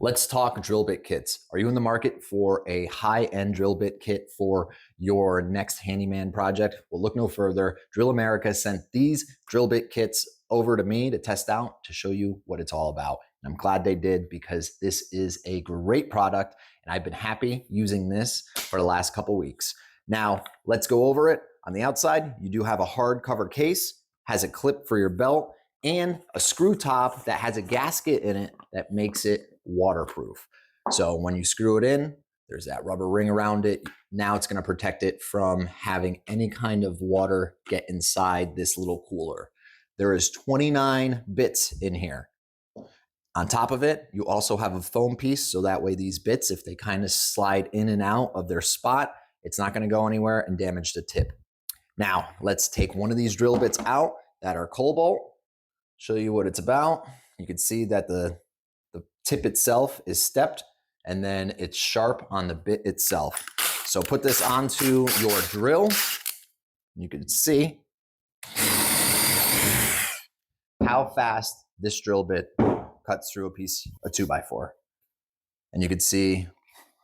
Let's talk drill bit kits. Are you in the market for a high-end drill bit kit for your next handyman project? Well, look no further. Drill America sent these drill bit kits over to me to test out to show you what it's all about. And I'm glad they did because this is a great product and I've been happy using this for the last couple weeks. Now, let's go over it. On the outside, you do have a hard cover case, has a clip for your belt, and a screw top that has a gasket in it that makes it waterproof. So when you screw it in, there's that rubber ring around it. Now it's going to protect it from having any kind of water get inside this little cooler. There is 29 bits in here. On top of it, you also have a foam piece, so that way these bits, if they kind of slide in and out of their spot, it's not going to go anywhere and damage the tip. Now, let's take one of these drill bits out that are Cobalt, show you what it's about. You can see that the tip itself is stepped and then it's sharp on the bit itself. So put this onto your drill. You can see how fast this drill bit cuts through a 2x4. And you can see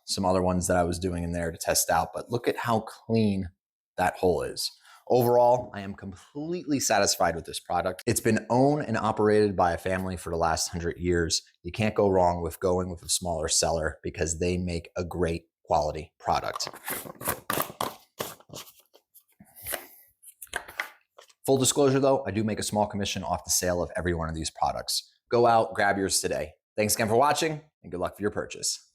some other ones that I was doing in there to test out, but look at how clean that hole is. Overall, I am completely satisfied with this product. It's been owned and operated by a family for the last 100 years. You can't go wrong with going with a smaller seller because they make a great quality product. Full disclosure though, I do make a small commission off the sale of every one of these products. Go out, grab yours today. Thanks again for watching and good luck for your purchase.